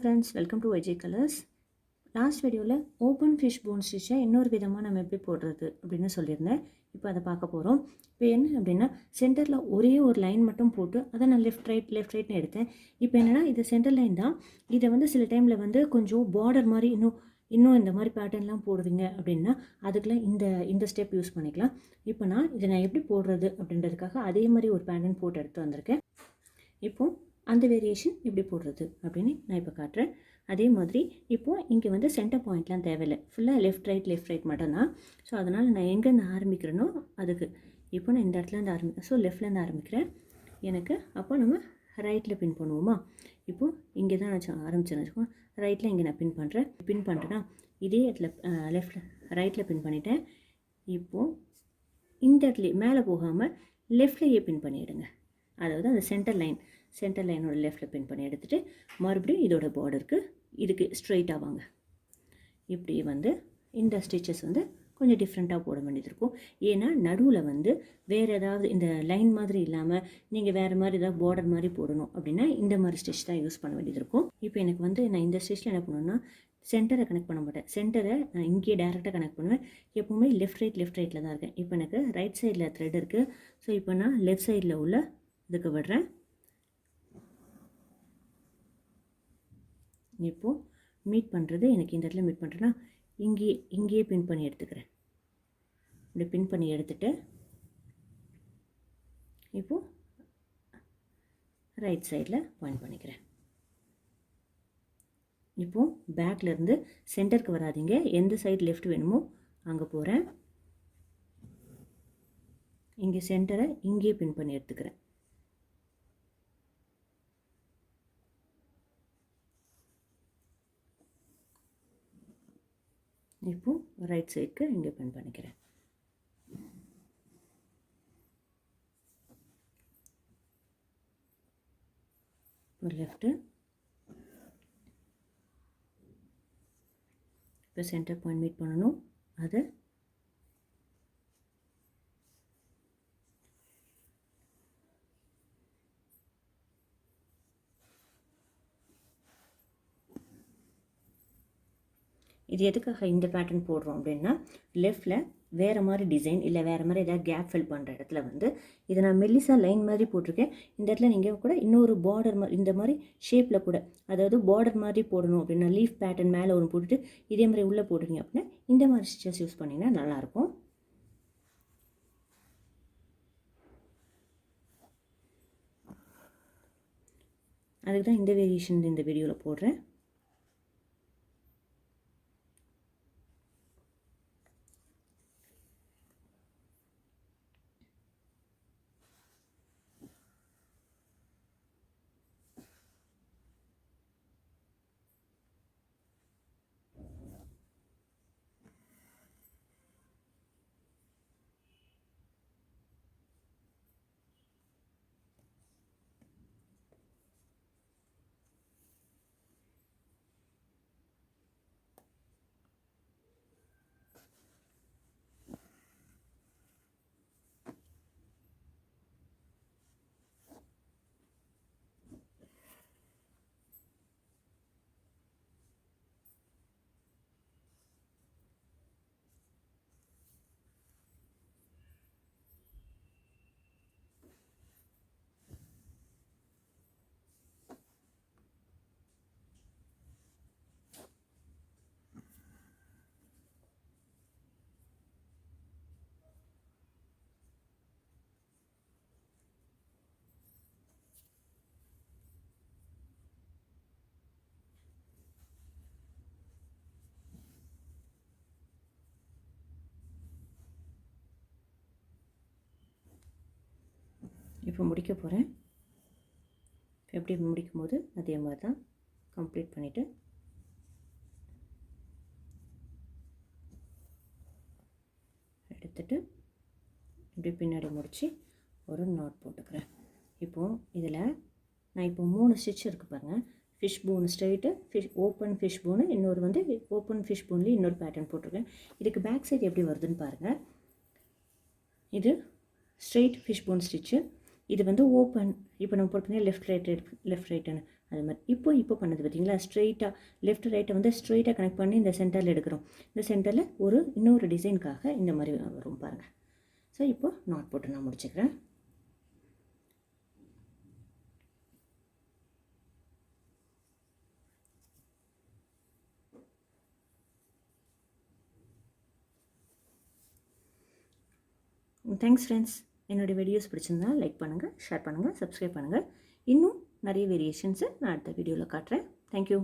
Friends, welcome to YJ colours. Last வீடியோவில் open fish bone ஸ்டிச்சை இன்னொரு விதமாக நம்ம எப்படி போடுறது அப்படின்னு சொல்லியிருந்தேன். இப்போ அதை பார்க்க போகிறோம். இப்போ என்ன அப்படின்னா, சென்டரில் ஒரே ஒரு லைன் மட்டும் போட்டு அதை நான் லெஃப்ட் ரைட்னு எடுத்தேன். இப்போ என்னென்னா, இது சென்டர் லைன் தான். இதை வந்து சில டைமில் வந்து கொஞ்சம் பார்டர் மாதிரி இன்னும் இந்த மாதிரி பேட்டர்ன்லாம் போடுவீங்க அப்படின்னா அதுக்கெலாம் இந்த ஸ்டெப் யூஸ் பண்ணிக்கலாம். இப்போ நான் எப்படி போடுறது அப்படின்றதுக்காக அதே மாதிரி ஒரு பேட்டர்ன் போட்டு எடுத்து வந்திருக்கேன். இப்போது அந்த வேரியேஷன் எப்படி போடுறது அப்படின்னு நான் இப்போ காட்டுறேன். அதே மாதிரி இப்போது இங்கே வந்து சென்டர் பாயிண்ட்லாம் தேவையில்லை, ஃபுல்லாக லெஃப்ட் ரைட் மட்டும்தான். ஸோ அதனால் நான் எங்கேருந்து ஆரம்பிக்கிறேனோ அதுக்கு இப்போ நான் இந்த இடத்துலேருந்து ஆரம்பிக்கிறேன். ஸோ லெஃப்ட்லேருந்து ஆரம்பிக்கிறேன். எனக்கு அப்போ நம்ம ரைட்டில் பின் பண்ணுவோமா? இப்போது இங்கே தான் நான் ஆரம்பிச்சேன்னு வச்சுக்கோங்க. ரைட்டில் இங்கே நான் பின் பண்ணுறேன்னா இதே இடத்துல லெஃப்டில் ரைட்டில் பின் பண்ணிட்டேன். இப்போது இந்த இடத்துல மேலே போகாமல் லெஃப்ட்லேயே பின் பண்ணிவிடுங்க. அதாவது அந்த சென்டர் லைனோட லெஃப்ட்டில் பின் பண்ணி எடுத்துகிட்டு மறுபடியும் இதோட பார்டருக்கு இதுக்கு ஸ்ட்ரெயிட்டாக வாங்க. இப்படி வந்து இந்த ஸ்டிச்சஸ் வந்து கொஞ்சம் டிஃப்ரெண்ட்டாக போட வேண்டியது இருக்கும். ஏன்னா நடுவில் வந்து வேறு ஏதாவது இந்த லைன் மாதிரி இல்லாமல் நீங்கள் வேறு மாதிரி ஏதாவது பார்டர் மாதிரி போடணும் அப்படின்னா இந்த மாதிரி ஸ்டிச் தான் யூஸ் பண்ண வேண்டியது இருக்கும். இப்போ எனக்கு வந்து நான் இந்த ஸ்டிச்சில் என்ன பண்ணுவேன்னா, சென்டரை கனெக்ட் பண்ண மாட்டேன். சென்டரை நான் இங்கேயே டேரெக்டாக கனெக்ட் பண்ணுவேன். எப்போவுமே லெஃப்ட் ரைட்டில் தான் இருக்கேன். இப்போ எனக்கு ரைட் சைடில் த்ரெட் இருக்குது. ஸோ இப்போ நான் லெஃப்ட் சைடில் உள்ள இதுக்கு விடுறேன். இப்போது மீட் பண்ணுறது எனக்கு இந்த இடத்துல மீட் பண்ணுறேன்னா இங்கேயே பின் பண்ணி எடுத்துக்கிறேன். இப்படி பின் பண்ணி எடுத்துகிட்டு இப்போது ரைட் சைடில் பாயிண்ட் பண்ணிக்கிறேன். இப்போது பேக்லேருந்து சென்டருக்கு வராதிங்க, எந்த சைடு லெஃப்ட் வேணுமோ அங்கே போகிறேன். இங்கே சென்டரை இங்கேயே பின் பண்ணி எடுத்துக்கிறேன். இப்போது ரைட் சைடுக்கு இங்கே பின் பண்ணிக்கிறேன். இப்போ லெஃப்ட்டு, இப்போ சென்டர் பாயிண்ட் மீட் பண்ணணும். அது இது எதுக்காக இந்த பேட்டர்ன் போடுறோம் அப்படின்னா, லெஃப்டில் வேறு மாதிரி டிசைன் இல்லை வேறு மாதிரி ஏதாவது கேப் ஃபில் பண்ணுற இடத்துல வந்து இதை நான் மெல்லிசாக லைன் மாதிரி போட்டிருக்கேன். இந்த இடத்துல நீங்கள் கூட இன்னொரு பார்டர் மாதிரி இந்த மாதிரி ஷேப்பில் கூட, அதாவது பார்டர் மாதிரி போடணும் அப்படின்னா லீஃப் பேட்டர்ன் மேலே ஒன்று போட்டுட்டு இதே மாதிரி உள்ளே போட்டுருங்க அப்படின்னா இந்த மாதிரி ஸ்டிச்சஸ் யூஸ் பண்ணிங்கன்னா நல்லாயிருக்கும். அதுக்கு தான் இந்த வேரியேஷன் இந்த வீடியோவில் போடுறேன். இப்போ முடிக்க போகிறேன். எப்படி முடிக்கும் போது அதே மாதிரி தான் கம்ப்ளீட் பண்ணிவிட்டு எடுத்துட்டு இப்படி பின்னாடி முடித்து ஒரு நாட் போட்டுக்கிறேன். இப்போது இதில் நான் இப்போ 3 ஸ்டிச் இருக்குது பாருங்கள். Fish bone straight, open fish bone, இன்னொரு வந்து ஓப்பன் ஃபிஷ் போன்லேயே இன்னொரு பேட்டர்ன் போட்டிருக்கேன். இதுக்கு பேக் சைடு எப்படி வருதுன்னு பாருங்கள். இது ஸ்ட்ரெயிட் ஃபிஷ் போன் ஸ்டிச்சு, இது வந்து ஓப்பன். இப்போ நம்ம போட்டுக்கணும் லெஃப்ட் ரைட்டுன்னு, அது மாதிரி இப்போ பண்ணது பார்த்தீங்களா, ஸ்ட்ரெயிட்டாக லெஃப்ட் ரைட்டை வந்து ஸ்ட்ரெயிட்டாக கனெக்ட் பண்ணி இந்த சென்டரில் எடுக்கிறோம். இந்த சென்டரில் இன்னொரு டிசைனுக்காக இந்த மாதிரி வரும் பாருங்கள். ஸோ இப்போ நாட் போட்டு நான் முடிச்சுக்கிறேன். Thanks friends. என்னோடய வீடியோஸ் பிடிச்சிருந்தா லைக் பண்ணுங்கள், ஷேர் பண்ணுங்கள், சப்ஸ்கிரைப் பண்ணுங்கள். இன்னும் நிறைய வேரியேஷன்ஸை நான் அடுத்த வீடியோவில் காட்டுறேன். தேங்க்யூ.